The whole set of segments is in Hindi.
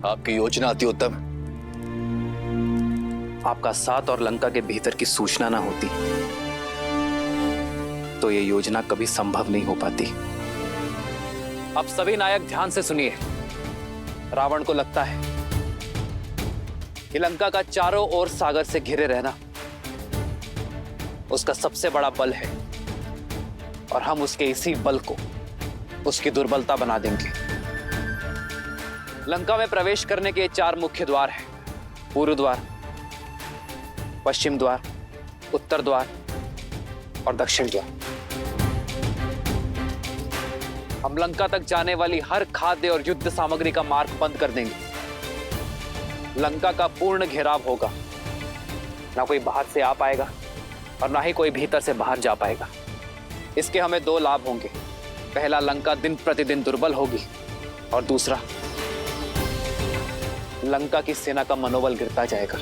आपकी योजना अति उत्तम। आपका साथ और लंका के भीतर की सूचना ना होती तो ये योजना कभी संभव नहीं हो पाती। अब सभी नायक ध्यान से सुनिए। रावण को लगता है कि लंका का चारों ओर सागर से घिरे रहना उसका सबसे बड़ा बल है और हम उसके इसी बल को उसकी दुर्बलता बना देंगे। लंका में प्रवेश करने के 4 मुख्य द्वार हैं। पूर्व द्वार, पश्चिम द्वार, उत्तर द्वार और दक्षिण द्वार। हम लंका तक जाने वाली हर खाद्य और युद्ध सामग्री का मार्ग बंद कर देंगे। लंका का पूर्ण घेराव होगा। ना कोई बाहर से आ पाएगा और ना ही कोई भीतर से बाहर जा पाएगा। इसके हमें 2 लाभ होंगे। पहला, लंका दिन प्रतिदिन दुर्बल होगी और दूसरा, लंका की सेना का मनोबल गिरता जाएगा।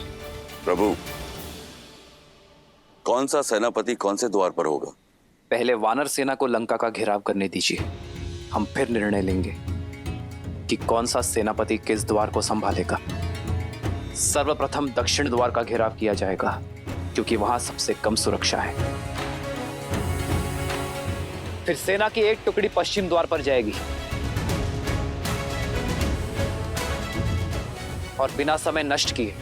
प्रभु, कौन सा सेनापति कौन से द्वार पर होगा? पहले वानर सेना को लंका का घेराव करने दीजिए। हम फिर निर्णय लेंगे कि कौन सा सेनापति किस द्वार को संभालेगा। सर्वप्रथम दक्षिण द्वार का घेराव किया जाएगा क्योंकि वहां सबसे कम सुरक्षा है। फिर सेना की एक टुकड़ी पश्चिम द्वार पर जाएगी और बिना समय नष्ट किए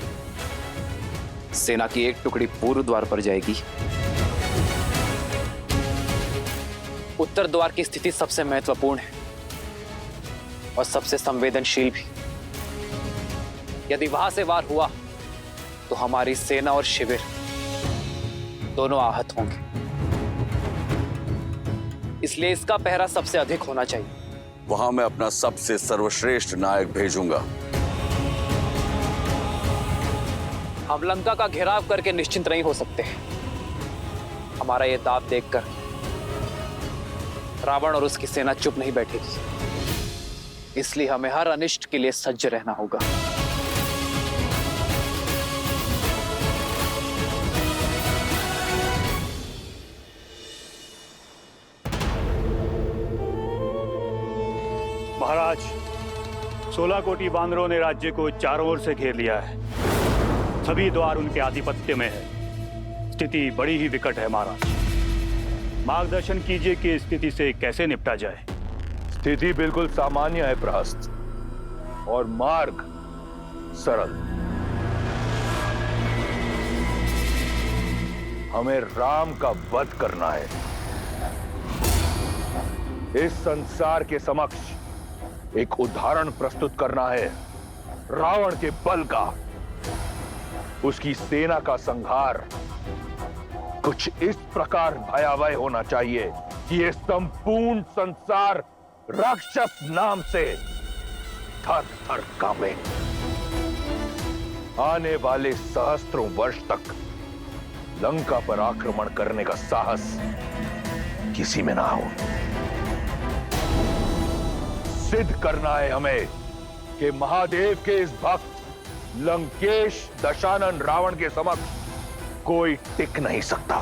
सेना की एक टुकड़ी पूर्व द्वार पर जाएगी। उत्तर द्वार की स्थिति सबसे महत्वपूर्ण है और सबसे संवेदनशील भी। यदि वहां से वार हुआ तो हमारी सेना और शिविर दोनों आहत होंगे। इसलिए इसका पहरा सबसे अधिक होना चाहिए। वहां मैं अपना सबसे सर्वश्रेष्ठ नायक भेजूंगा। हम लंका का घेराव करके निश्चिंत नहीं हो सकते। हमारा यह दाव देखकर रावण और उसकी सेना चुप नहीं बैठेगी। इसलिए हमें हर अनिष्ट के लिए सज्ज रहना होगा। महाराज, 16 कोटि बानरों ने राज्य को चारों ओर से घेर लिया है। सभी द्वार उनके आधिपत्य में है। स्थिति बड़ी ही विकट है महाराज। मार्गदर्शन कीजिए कि स्थिति से कैसे निपटा जाए। स्थिति बिल्कुल सामान्य है प्रहस्त, और मार्ग सरल। हमें राम का वध करना है। इस संसार के समक्ष एक उदाहरण प्रस्तुत करना है रावण के बल का। उसकी सेना का संहार कुछ इस प्रकार भयावह होना चाहिए कि यह संपूर्ण संसार राक्षस नाम से थर थर कांपे। आने वाले सहस्त्रों वर्ष तक लंका पर आक्रमण करने का साहस किसी में ना हो। सिद्ध करना है हमें कि महादेव के इस भक्त लंकेश दशानन रावण के समक्ष कोई टिक नहीं सकता।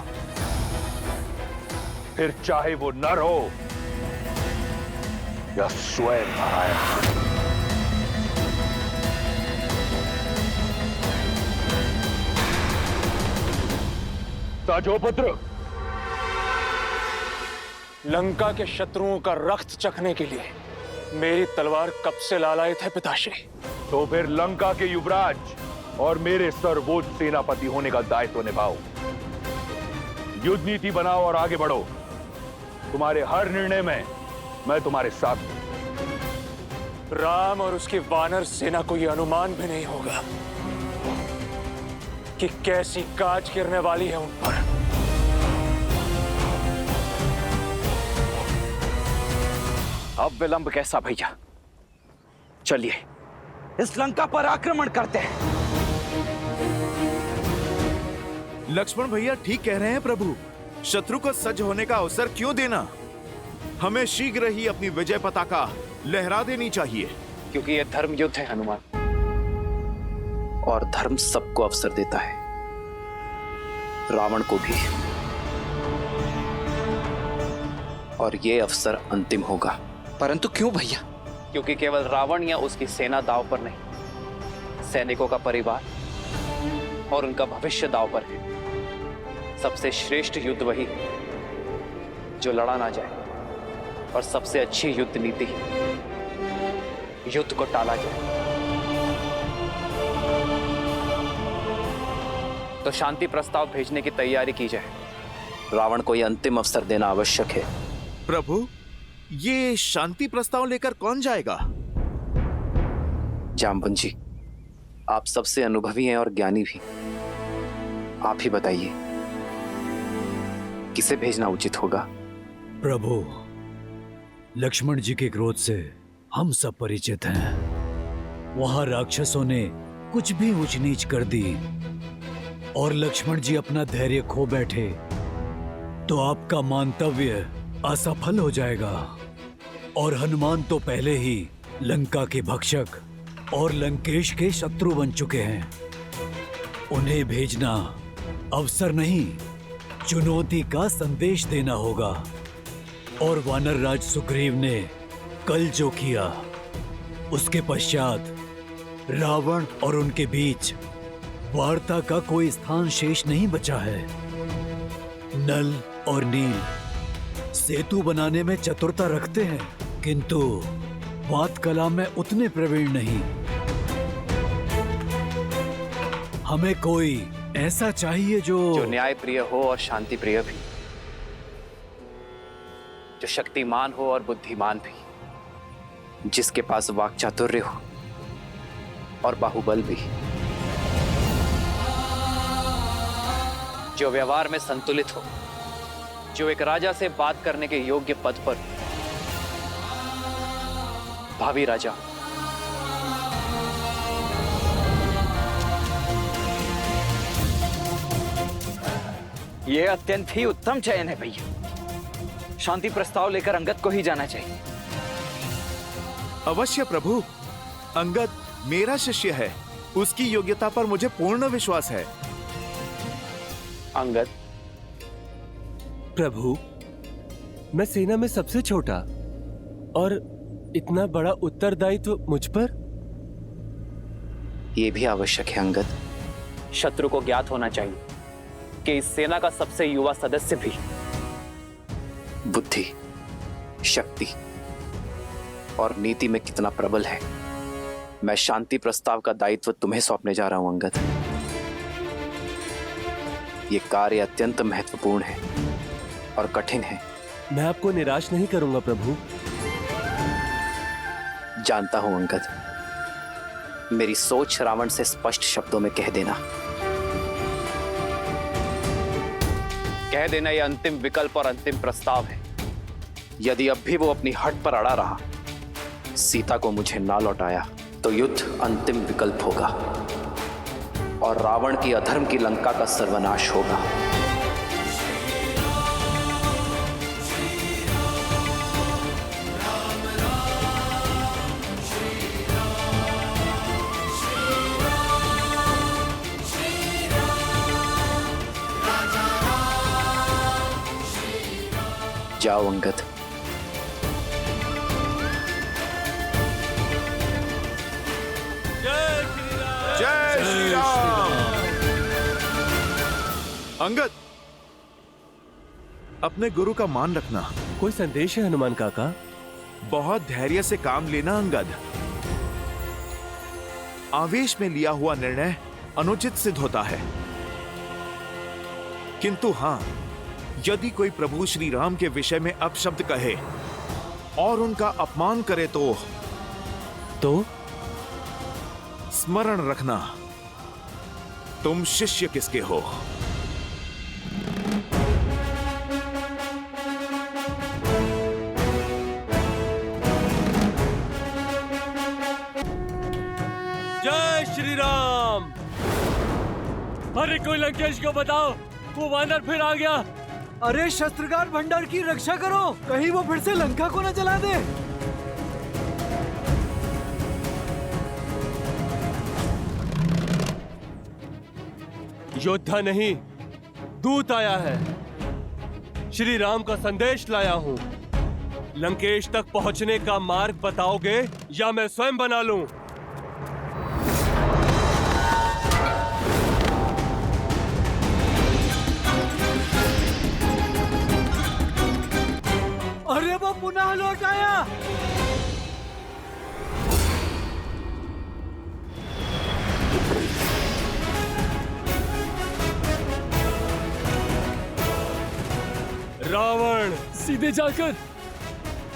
फिर चाहे वो नर हो या स्वयं नारायण। ताजोपुत्र, लंका के शत्रुओं का रक्त चखने के लिए मेरी तलवार कब से लालायित है पिताश्री। तो फिर लंका के युवराज और मेरे सर्वोच्च सेनापति होने का दायित्व निभाओ। युद्ध नीति बनाओ और आगे बढ़ो। तुम्हारे हर निर्णय में मैं तुम्हारे साथ हूं। राम और उसकी वानर सेना को यह अनुमान भी नहीं होगा कि कैसी काज गिरने वाली है उन पर। अब विलंब कैसा भैया? चलिए इस लंका पर आक्रमण करते हैं। लक्ष्मण भैया ठीक कह रहे हैं प्रभु। शत्रु को सज्ज होने का अवसर क्यों देना? हमें शीघ्र ही अपनी विजय पताका लहरा देनी चाहिए। क्योंकि यह धर्म युद्ध है हनुमान, और धर्म सबको अवसर देता है, रावण को भी। और यह अवसर अंतिम होगा। परंतु क्यों भैया? क्योंकि केवल रावण या उसकी सेना दांव पर नहीं, सैनिकों का परिवार और उनका भविष्य दांव पर है। सबसे श्रेष्ठ युद्ध वही है जो लड़ा ना जाए, और सबसे अच्छी युद्ध नीति युद्ध को टाला जाए। तो शांति प्रस्ताव भेजने की तैयारी की जाए। रावण को यह अंतिम अवसर देना आवश्यक है। प्रभु, ये शांति प्रस्ताव लेकर कौन जाएगा? जामवंत जी, आप सबसे अनुभवी हैं और ज्ञानी भी। आप ही बताइए किसे भेजना उचित होगा? प्रभु, लक्ष्मण जी के क्रोध से हम सब परिचित हैं। वहां राक्षसों ने कुछ भी ऊंच नीच कर दी और लक्ष्मण जी अपना धैर्य खो बैठे तो आपका मांतव्य असफल हो जाएगा। और हनुमान तो पहले ही लंका के भक्षक और लंकेश के शत्रु बन चुके हैं। उन्हें भेजना अवसर नहीं, चुनौती का संदेश देना होगा। और वानर राज सुग्रीव ने कल जो किया, उसके पश्चात रावण और उनके बीच वार्ता का कोई स्थान शेष नहीं बचा है। नल और नील सेतु बनाने में चतुरता रखते हैं, किंतु वाद कला में उतने प्रवीण नहीं। हमें कोई ऐसा चाहिए जो न्याय प्रिय हो और शांति प्रिय भी, जो शक्तिमान हो और बुद्धिमान भी, जिसके पास वाक चातुर्य हो और बाहुबल भी, जो व्यवहार में संतुलित हो, जो एक राजा से बात करने के योग्य पद पर, भावी राजा। यह अत्यंत ही उत्तम चयन है भैया। शांति प्रस्ताव लेकर अंगद को ही जाना चाहिए। अवश्य प्रभु। अंगद मेरा शिष्य है, उसकी योग्यता पर मुझे पूर्ण विश्वास है। अंगद, प्रभु, मैं सेना में सबसे छोटा और इतना बड़ा उत्तरदायित्व मुझ पर। यह भी आवश्यक है अंगद। शत्रु को ज्ञात होना चाहिए कि इस सेना का सबसे युवा सदस्य भी बुद्धि, शक्ति और नीति में कितना प्रबल है। मैं शांति प्रस्ताव का दायित्व तुम्हें सौंपने जा रहा हूं अंगद। यह कार्य अत्यंत महत्वपूर्ण है और कठिन है। मैं आपको निराश नहीं करूंगा प्रभु। जानता हूं अंगद, मेरी सोच रावण से स्पष्ट शब्दों में कह देना। कह देना यह अंतिम विकल्प और अंतिम प्रस्ताव है। यदि अब भी वो अपनी हट पर अड़ा रहा, सीता को मुझे ना लौटाया, तो युद्ध अंतिम विकल्प होगा और रावण की अधर्म की लंका का सर्वनाश होगा। जाओ अंगद। जय श्री राम। अंगद, अपने गुरु का मान रखना। कोई संदेश है हनुमान काका? बहुत धैर्य से काम लेना अंगद। आवेश में लिया हुआ निर्णय अनुचित सिद्ध होता है, किंतु हां, यदि कोई प्रभु श्री राम के विषय में अपशब्द कहे और उनका अपमान करे तो स्मरण रखना, तुम शिष्य किसके हो। जय श्री राम। अरे कोई लंकेश को बताओ, वो वानर फिर आ गया। अरे शस्त्रगार भंडार की रक्षा करो, कहीं वो फिर से लंका को न जला दे। योद्धा नहीं, दूत आया है। श्री राम का संदेश लाया हूं। लंकेश तक पहुंचने का मार्ग बताओगे या मैं स्वयं बना लूं? सीधे जाकर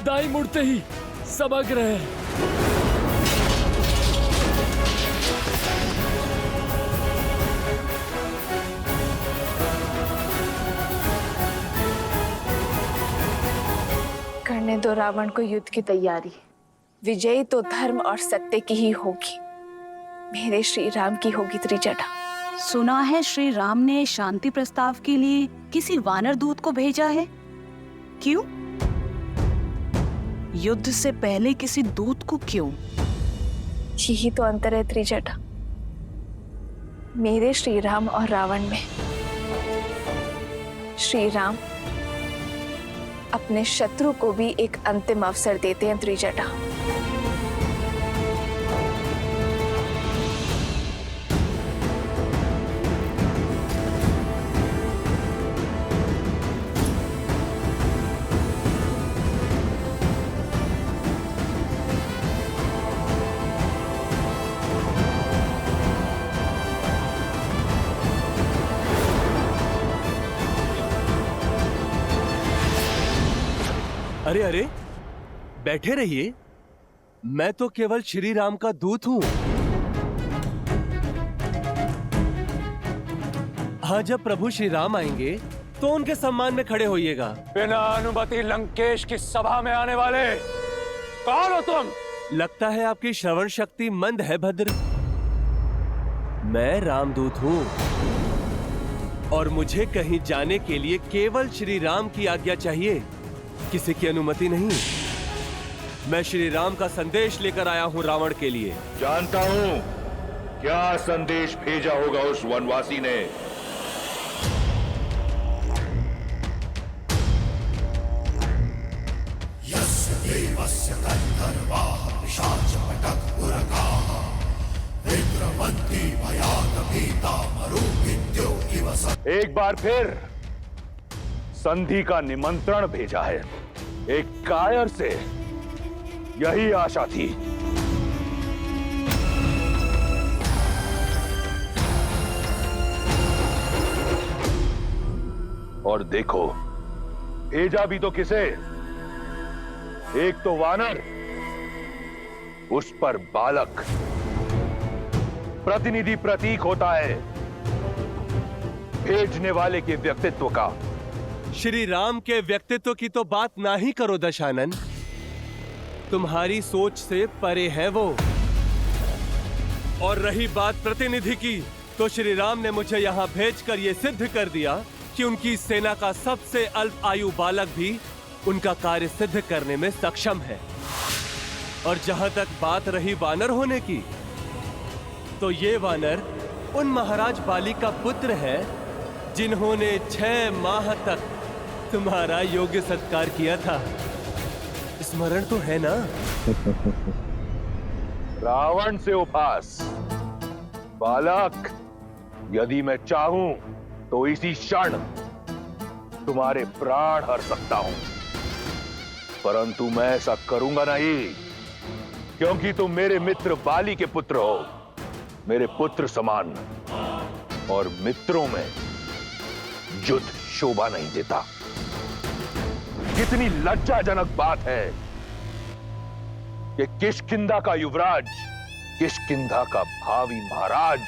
दाई मुड़ते ही समग्र करने दो रावण को युद्ध की तैयारी। विजयी तो धर्म और सत्य की ही होगी। मेरे श्री राम की होगी त्रिजटा। सुना है श्री राम ने शांति प्रस्ताव के लिए किसी वानर दूत को भेजा है। क्यों? युद्ध से पहले किसी दूत को क्यों? यही तो अंतर है त्रिजटा, मेरे श्री राम और रावण में। श्री राम अपने शत्रु को भी एक अंतिम अवसर देते हैं त्रिजटा। अरे अरे, बैठे रहिए। मैं तो केवल श्री राम का दूत हूं। हाँ, जब प्रभु श्री राम आएंगे तो उनके सम्मान में खड़े होइएगा। बिना अनुमति लंकेश की सभा में आने वाले कौन हो तुम? लगता है आपकी श्रवण शक्ति मंद है भद्र। मैं रामदूत हूं और मुझे कहीं जाने के लिए केवल श्री राम की आज्ञा चाहिए, किसी की अनुमति नहीं। मैं श्री राम का संदेश लेकर आया हूं रावण के लिए। जानता हूं क्या संदेश भेजा होगा उस वनवासी ने। एक बार फिर संधि का निमंत्रण भेजा है। एक कायर से यही आशा थी। और देखो, भेजा भी तो किसे? एक तो वानर, उस पर बालक प्रतिनिधि प्रतीक होता है भेजने वाले के व्यक्तित्व का। श्री राम के व्यक्तित्व की तो बात ना ही करो दशानन, तुम्हारी सोच से परे है वो। और रही बात प्रतिनिधि की, तो श्री राम ने मुझे यहाँ भेजकर ये सिद्ध कर दिया कि उनकी सेना का सबसे अल्प आयु बालक भी उनका कार्य सिद्ध करने में सक्षम है। और जहां तक बात रही वानर होने की, तो ये वानर उन महाराज बाली का पुत्र है जिन्होंने 6 माह तक तुम्हारा योग्य सत्कार किया था। स्मरण तो है ना? रावण से उपहास। बालक, यदि मैं चाहूं तो इसी क्षण तुम्हारे प्राण हर सकता हूं, परंतु मैं ऐसा करूंगा नहीं, क्योंकि तुम मेरे मित्र बाली के पुत्र हो, मेरे पुत्र समान। और मित्रों में युद्ध शोभा नहीं देता। कितनी लज्जाजनक बात है कि किष्किंधा का युवराज, किष्किंधा का भावी महाराज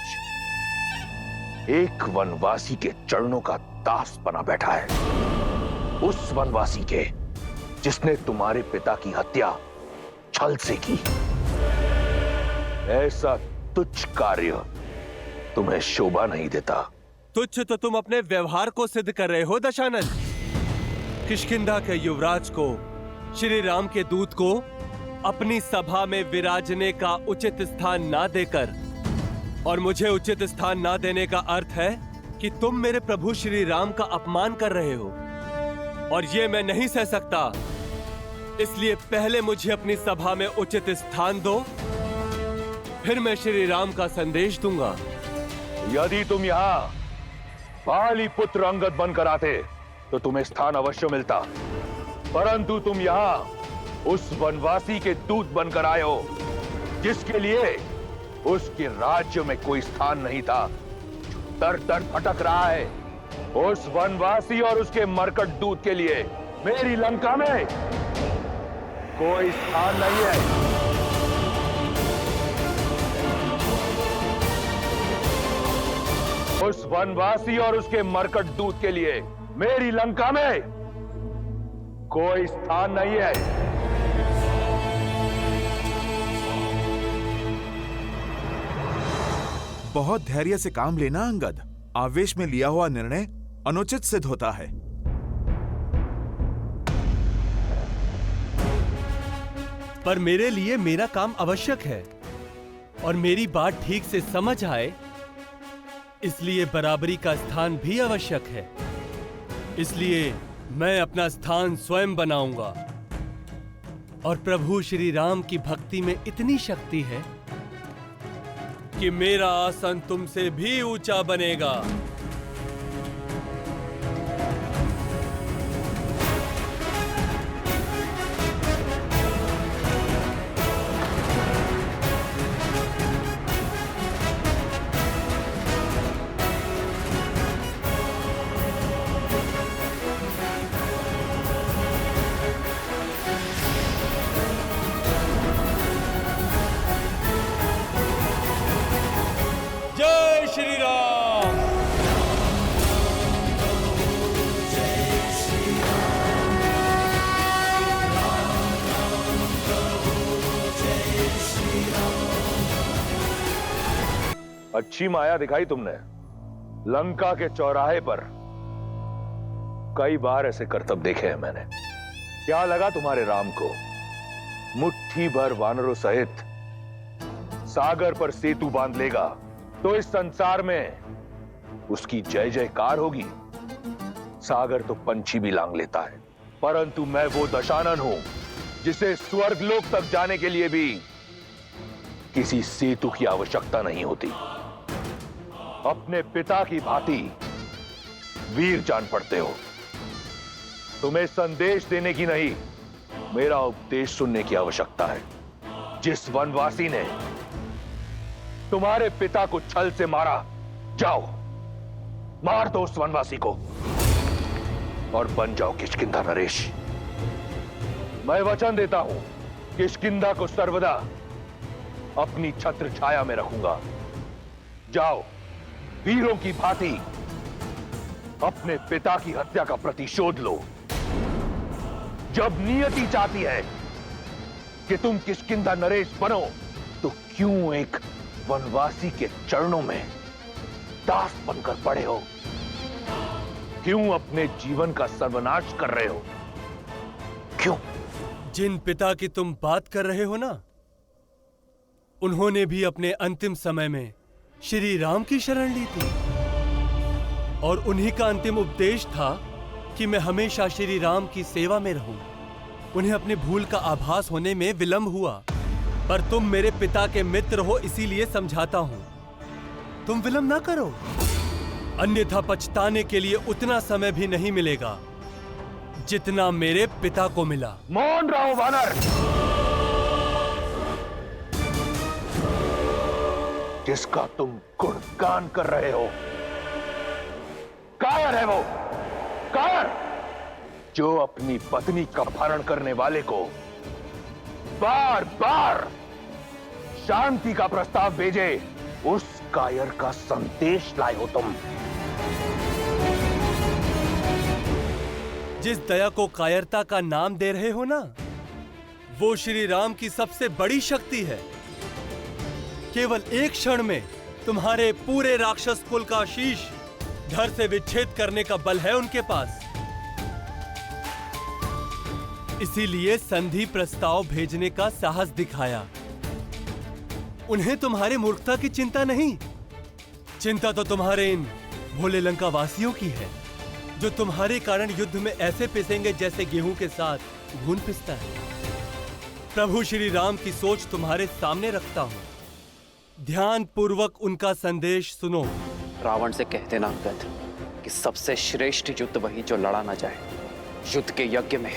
एक वनवासी के चरणों का दास बना बैठा है। उस वनवासी के जिसने तुम्हारे पिता की हत्या छल से की। ऐसा तुच्छ कार्य तुम्हें शोभा नहीं देता। तुच्छ तो तुम अपने व्यवहार को सिद्ध कर रहे हो दशानन। किष्किंधा के युवराज को, श्री राम के दूत को अपनी सभा में विराजने का उचित स्थान ना देकर, और मुझे उचित स्थान ना देने का अर्थ है कि तुम मेरे प्रभु श्री राम का अपमान कर रहे हो, और ये मैं नहीं सह सकता। इसलिए पहले मुझे अपनी सभा में उचित स्थान दो, फिर मैं श्री राम का संदेश दूंगा। यदि तुम यहाँ बाली पुत्र अंगद बनकर आते तो तुम्हें स्थान अवश्य मिलता, परंतु तुम यहाँ उस वनवासी के दूत बनकर आए हो जिसके लिए उसके राज्य में कोई स्थान नहीं था, दर दर भटक रहा है। उस वनवासी और उसके मरकट दूत के लिए मेरी लंका में कोई स्थान नहीं है। उस वनवासी और उसके मरकट दूत के लिए मेरी लंका में कोई स्थान नहीं है। बहुत धैर्य से काम लेना अंगद। आवेश में लिया हुआ निर्णय अनुचित सिद्ध होता है। पर मेरे लिए मेरा काम आवश्यक है और मेरी बात ठीक से समझ आए, इसलिए बराबरी का स्थान भी आवश्यक है। इसलिए मैं अपना स्थान स्वयं बनाऊंगा। और प्रभु श्री राम की भक्ति में इतनी शक्ति है कि मेरा आसन तुमसे भी ऊंचा बनेगा। जय श्री राम। अच्छी माया दिखाई तुमने। लंका के चौराहे पर कई बार ऐसे करतब देखे हैं मैंने। क्या लगा तुम्हारे राम को मुट्ठी भर वानरों सहित सागर पर सेतु बांध लेगा तो इस संसार में उसकी जय जयकार होगी? सागर तो पंछी भी लांग लेता है, परंतु मैं वो दशानन हूं जिसे स्वर्गलोक तक जाने के लिए भी किसी सेतु की आवश्यकता नहीं होती। अपने पिता की भांति वीर जान पड़ते हो। तुम्हें संदेश देने की नहीं, मेरा उपदेश सुनने की आवश्यकता है। जिस वनवासी ने तुम्हारे पिता को छल से मारा, जाओ मार दो उस वनवासी को और बन जाओ किष्किंधा नरेश। मैं वचन देता हूं, किष्किंधा को सर्वदा अपनी छत्र छाया में रखूंगा। जाओ वीरों की भांति अपने पिता की हत्या का प्रतिशोध लो। जब नियति चाहती है कि तुम किष्किंधा नरेश बनो, तो क्यों एक वनवासी के चरणों में दास बनकर पड़े हो? क्यों अपने जीवन का सर्वनाश कर रहे हो? क्यों? जिन पिता की तुम बात कर रहे हो ना, उन्होंने भी अपने अंतिम समय में श्री राम की शरण ली थी और उन्हीं का अंतिम उपदेश था कि मैं हमेशा श्री राम की सेवा में रहूं। उन्हें अपने भूल का आभास होने में विलंब हुआ, पर तुम मेरे पिता के मित्र हो इसीलिए समझाता हूं, तुम विलंब ना करो, अन्यथा पछताने के लिए उतना समय भी नहीं मिलेगा जितना मेरे पिता को मिला। मौन रहो वानर। जिसका तुम गुणगान कर रहे हो, कायर है वो, कायर जो अपनी पत्नी का अपहरण करने वाले को बार बार शांति का प्रस्ताव भेजे, उस कायर का संदेश लाए हो तुम। जिस दया को कायरता का नाम दे रहे हो ना, वो श्री राम की सबसे बड़ी शक्ति है। केवल एक क्षण में तुम्हारे पूरे राक्षस कुल का शीश धड़ से विच्छेद करने का बल है उनके पास। इसीलिए संधि प्रस्ताव भेजने का साहस दिखाया। उन्हें तुम्हारे मूर्खता की चिंता नहीं, चिंता तो तुम्हारे इन भोले लंका वासियों की है, जो तुम्हारे कारण युद्ध में ऐसे पिसेंगे जैसे गेहूं के साथ घुन पिसता है। प्रभु श्री राम की सोच तुम्हारे सामने रखता हूं, ध्यान पूर्वक उनका संदेश सुनो। रावण से कह देना अंगद कि सबसे श्रेष्ठ युद्ध वही जो लड़ा ना जाए। युद्ध के यज्ञ में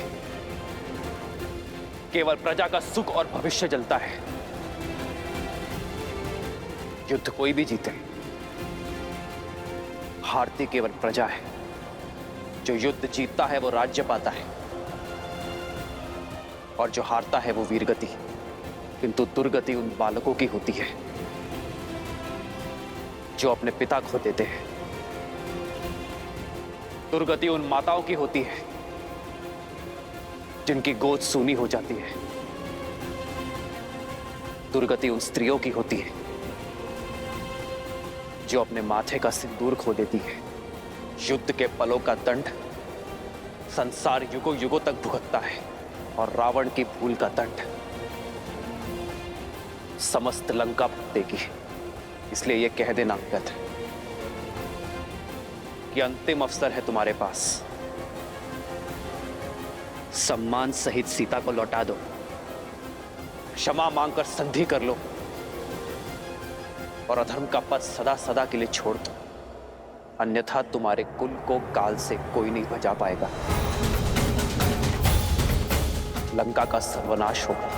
केवल प्रजा का सुख और भविष्य जलता है। युद्ध कोई भी जीते, हारती केवल प्रजा है। जो युद्ध जीतता है वो राज्य पाता है। और जो हारता है वो वीरगति, किंतु दुर्गति उन बालकों की होती है जो अपने पिता खो देते हैं। दुर्गति उन माताओं की होती है जिनकी गोद सूनी हो जाती है। दुर्गति उन स्त्रियों की होती है जो अपने माथे का सिंदूर खो देती है। युद्ध के पलों का दंड संसार युगों युगों तक भुगतता है और रावण की भूल का दंड समस्त लंका भुगतेगी। इसलिए यह कह देना अंगद कि अंतिम अवसर है तुम्हारे पास। सम्मान सहित सीता को लौटा दो, क्षमा मांगकर संधि कर लो और अधर्म का पथ सदा सदा के लिए छोड़ दो, अन्यथा तुम्हारे कुल को काल से कोई नहीं बचा पाएगा। लंका का सर्वनाश होगा,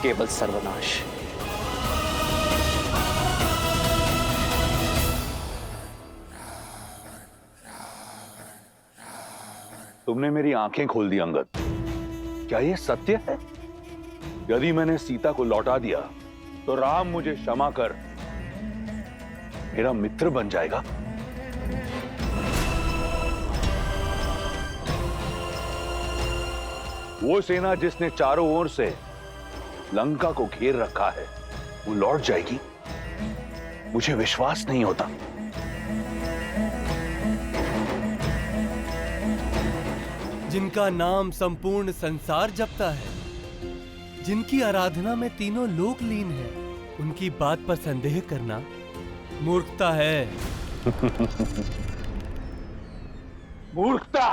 केवल सर्वनाश। तुमने मेरी आंखें खोल दी अंगद। क्या यह सत्य है? यदि मैंने सीता को लौटा दिया तो राम मुझे क्षमा कर मेरा मित्र बन जाएगा? वो सेना जिसने चारों ओर से लंका को घेर रखा है वो लौट जाएगी? मुझे विश्वास नहीं होता। जिनका नाम संपूर्ण संसार जपता है, जिनकी आराधना में तीनों लोक लीन है, उनकी बात पर संदेह करना मूर्खता है। मूर्खता?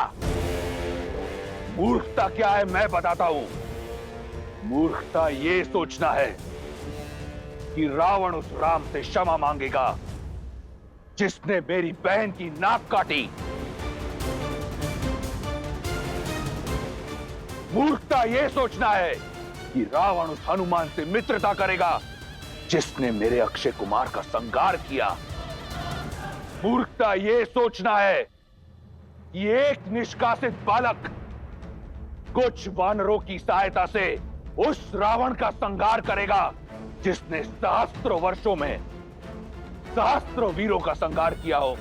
मूर्खता क्या है मैं बताता हूं। मूर्खता ये सोचना है कि रावण उस राम से क्षमा मांगेगा जिसने मेरी बहन की नाक काटी। मूर्खता यह सोचना है कि रावण उस हनुमान से मित्रता करेगा जिसने मेरे अक्षय कुमार का संहार किया। मूर्खता यह सोचना है कि एक निष्कासित बालक कुछ वानरों की सहायता से उस रावण का संहार करेगा जिसने सहस्त्रों वर्षों में सहस्त्रों वीरों का संहार किया हो।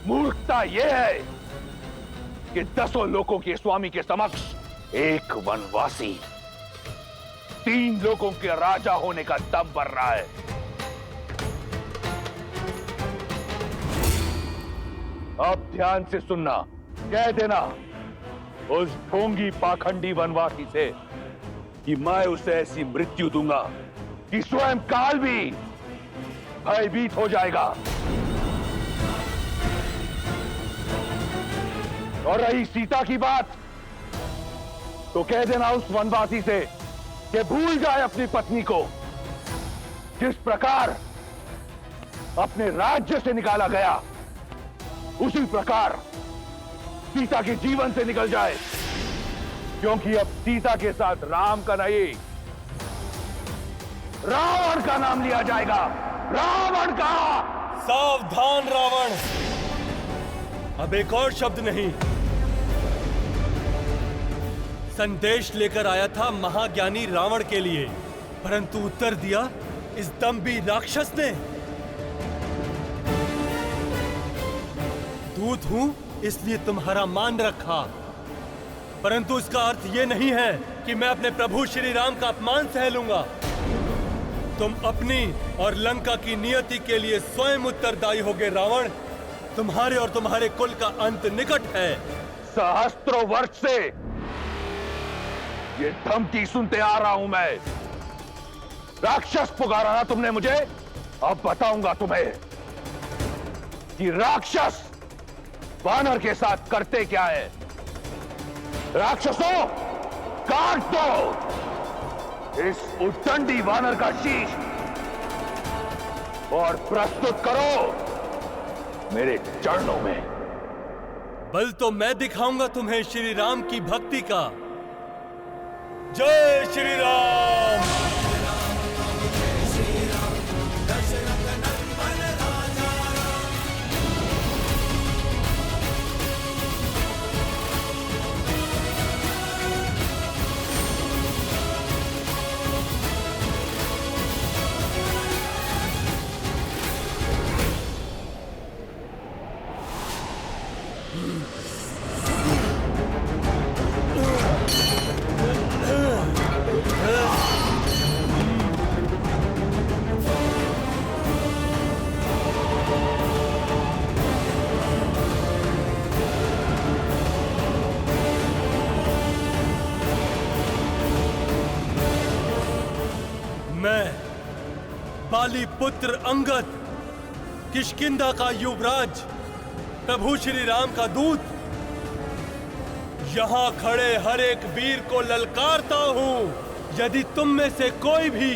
मूर्खता यह है कि 10 लोकों के स्वामी के समक्ष एक वनवासी 3 लोकों के राजा होने का दम भर रहा है। अब ध्यान से सुनना, कह देना उस ढोंगी पाखंडी वनवासी से कि मैं उसे ऐसी मृत्यु दूंगा कि स्वयं काल भी भयभीत हो जाएगा। और रही सीता की बात, तो कह देना उस वनवासी से कि भूल जाए अपनी पत्नी को। जिस प्रकार अपने राज्य से निकाला गया, उसी प्रकार सीता के जीवन से निकल जाए, क्योंकि अब सीता के साथ राम का नहीं रावण का नाम लिया जाएगा। रावण का। सावधान रावण, अब एक और शब्द नहीं। संदेश लेकर आया था महाज्ञानी रावण के लिए, परंतु उत्तर दिया इस दंभी राक्षस ने। दूत हूं इसलिए तुम्हारा मान रखा, परंतु इसका अर्थ यह नहीं है कि मैं अपने प्रभु श्री राम का अपमान सह लूंगा। तुम अपनी और लंका की नियति के लिए स्वयं उत्तरदायी होगे रावण। तुम्हारे और तुम्हारे कुल का अंत निकट है। सहस्त्रों वर्ष से ये धमकी सुनते आ रहा हूं मैं। राक्षस पुकारा ना तुमने मुझे, अब बताऊंगा तुम्हें कि राक्षस वानर के साथ करते क्या है। राक्षसों, काट दो इस उद्दंडी वानर का शीश और प्रस्तुत करो मेरे चरणों में। बल तो मैं दिखाऊंगा तुम्हें श्री राम की भक्ति का। जय श्री राम। बाली पुत्र अंगद, किष्किंधा का युवराज, प्रभु श्री राम का दूत, यहां खड़े हर एक वीर को ललकारता हूं, यदि तुम में से कोई भी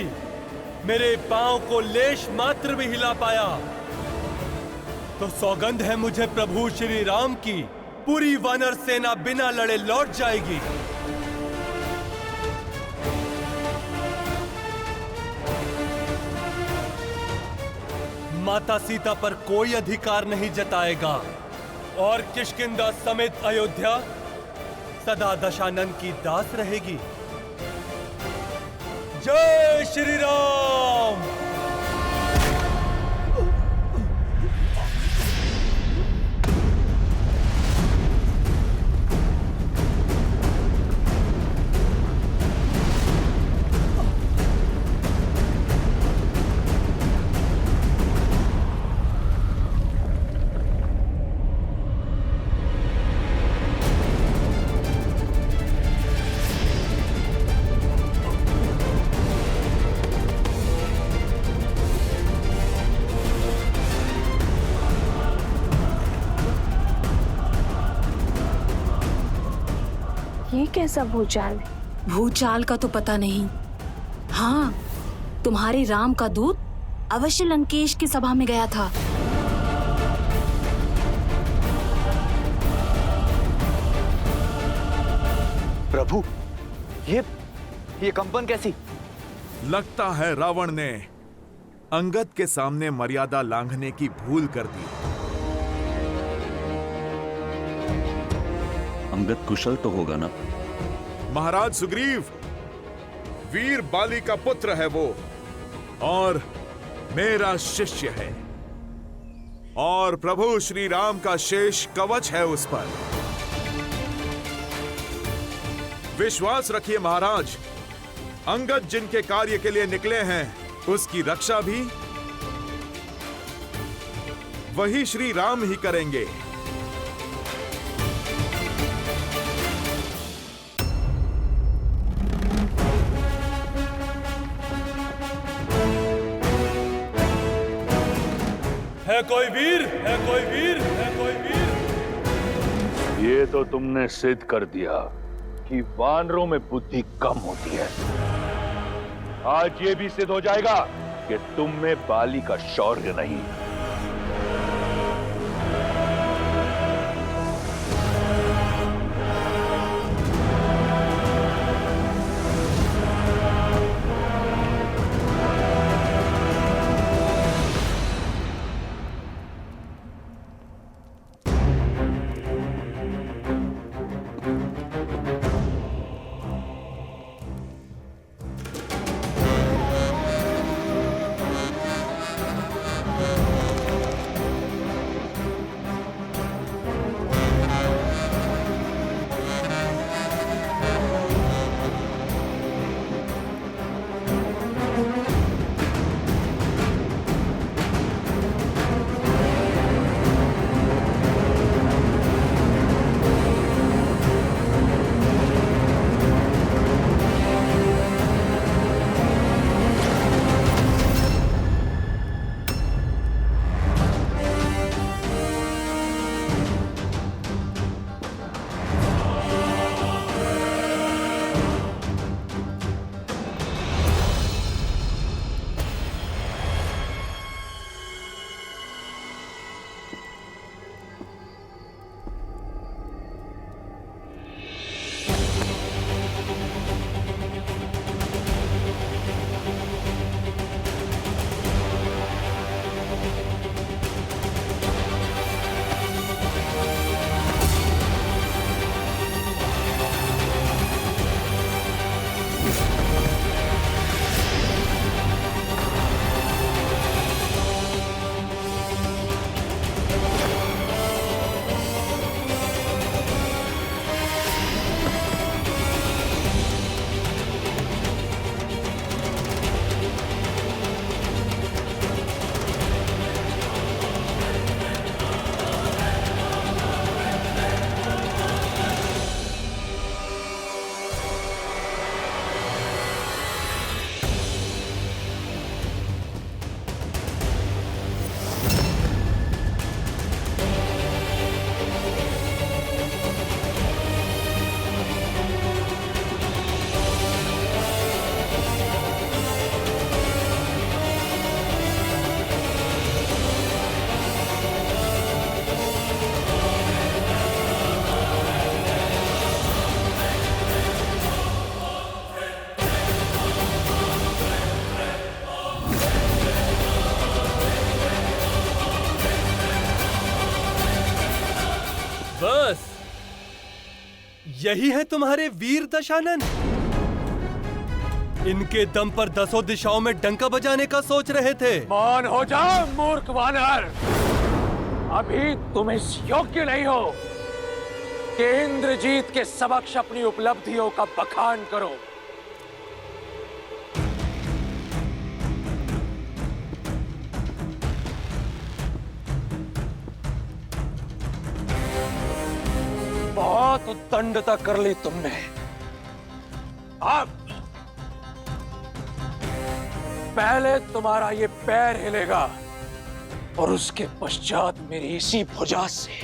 मेरे पांव को लेश मात्र भी हिला पाया तो सौगंध है मुझे प्रभु श्री राम की, पूरी वानर सेना बिना लड़े लौट जाएगी। माता सीता पर कोई अधिकार नहीं जताएगा और किष्किंधा समेत अयोध्या सदा दशानन की दास रहेगी। जय श्री राम। ये कैसा भूचाल है? भूचाल का तो पता नहीं। हाँ, तुम्हारे राम का दूत अवश्य लंकेश की सभा में गया था। प्रभु, ये कंपन कैसी? लगता है रावण ने अंगद के सामने मर्यादा लांघने की भूल कर दी। अंगद कुशल तो होगा ना? महाराज सुग्रीव, वीर बाली का पुत्र है वो और मेरा शिष्य है, और प्रभु श्री राम का शेष कवच है उस पर। विश्वास रखिए महाराज, अंगद जिनके कार्य के लिए निकले हैं उसकी रक्षा भी वही श्री राम ही करेंगे। है कोई वीर? है कोई वीर? है कोई वीर? ये तो तुमने सिद्ध कर दिया कि वानरों में बुद्धि कम होती है। आज ये भी सिद्ध हो जाएगा कि तुम में बाली का शौर्य नहीं। यही है तुम्हारे वीर दशानन? इनके दम पर 10 दिशाओं में डंका बजाने का सोच रहे थे। मौन हो जाओ मूर्ख वानर। अभी तुम इस योग्य नहीं हो कि इंद्रजीत के समक्ष अपनी उपलब्धियों का बखान करो। बहुत उद्दंडता कर ली तुमने। अब पहले तुम्हारा ये पैर हिलेगा और उसके पश्चात मेरी इसी भुजा से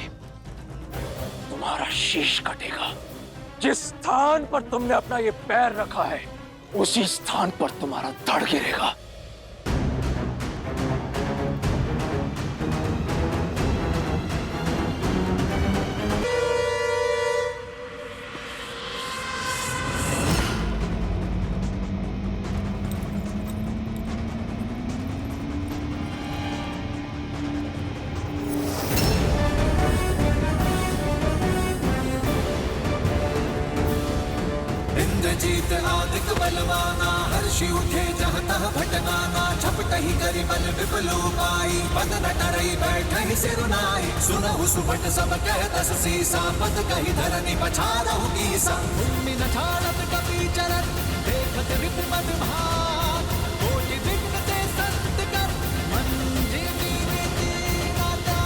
तुम्हारा शीश कटेगा। जिस स्थान पर तुमने अपना ये पैर रखा है उसी स्थान पर तुम्हारा धड़ गिरेगा। इंद्रजीत आदिक बलवाना, हर्षि उठे जह तह भटनाना। झपटहि करि बल विपुलो पाई, पद न टरई बैठहि सिरुनाई। सुनहु सुभट सब कहतस सीसा, पद कहि धरनि पछारहु कीसा। भूमि न ठाड़त कपि चरत, देखत रिपुपद भाग। कोटि विघ्न ते संत कर, मंजिली नीति नाता।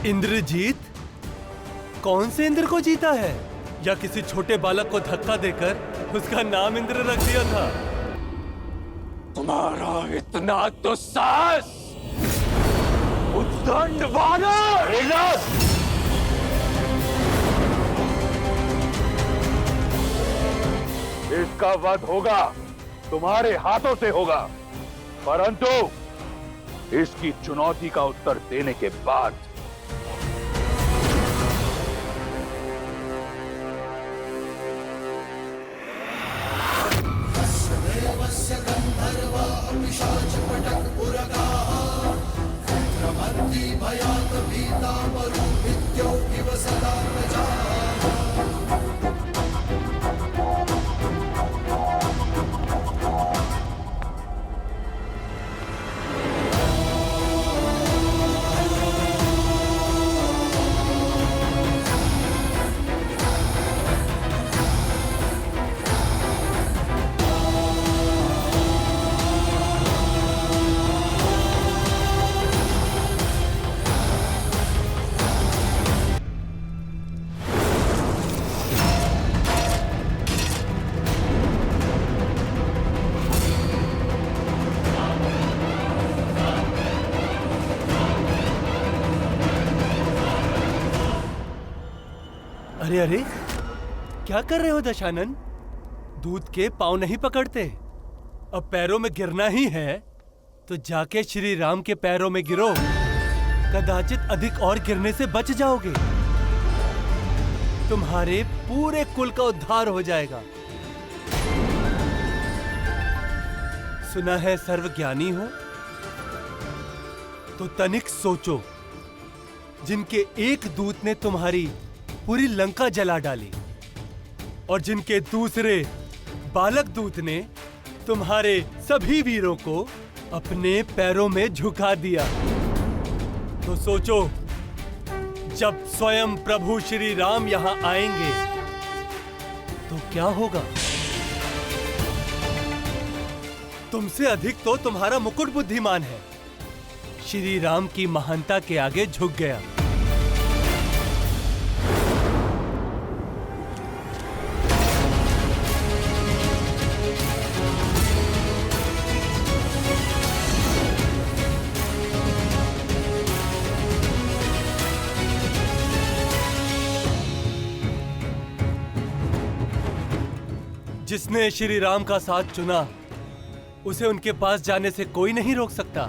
इंद्रजीत? कौन से इंद्र को जीता है? या किसी छोटे बालक को धक्का देकर उसका नाम इंद्र रख दिया था? तुम्हारा इतना दुस्साहस! उद्दंड वानर! इसका वध होगा, तुम्हारे हाथों से होगा, परंतु इसकी चुनौती का उत्तर देने के बाद। अरे अरे, क्या कर रहे हो दशानन? दूध के पांव नहीं पकड़ते। अब पैरों में गिरना ही है तो जाके श्री राम के पैरों में गिरो। कदाचित अधिक और गिरने से बच जाओगे। तुम्हारे पूरे कुल का उद्धार हो जाएगा। सुना है सर्वज्ञानी हो तो तनिक सोचो। जिनके एक दूत ने तुम्हारी पूरी लंका जला डाली और जिनके दूसरे बालक दूत ने तुम्हारे सभी वीरों को अपने पैरों में झुका दिया, तो सोचो जब स्वयं प्रभु श्री राम यहां आएंगे तो क्या होगा? तुमसे अधिक तो तुम्हारा मुकुट बुद्धिमान है। श्री राम की महानता के आगे झुक गया। जिसने श्री राम का साथ चुना उसे उनके पास जाने से कोई नहीं रोक सकता।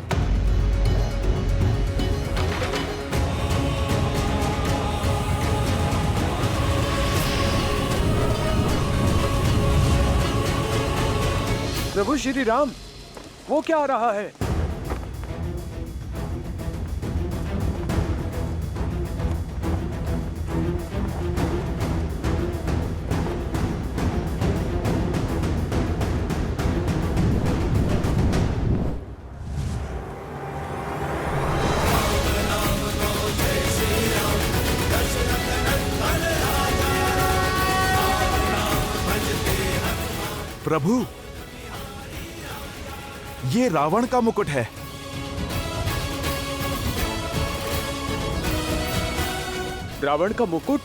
प्रभु श्री राम, वो क्या आ रहा है? प्रभु, ये रावण का मुकुट है। रावण का मुकुट?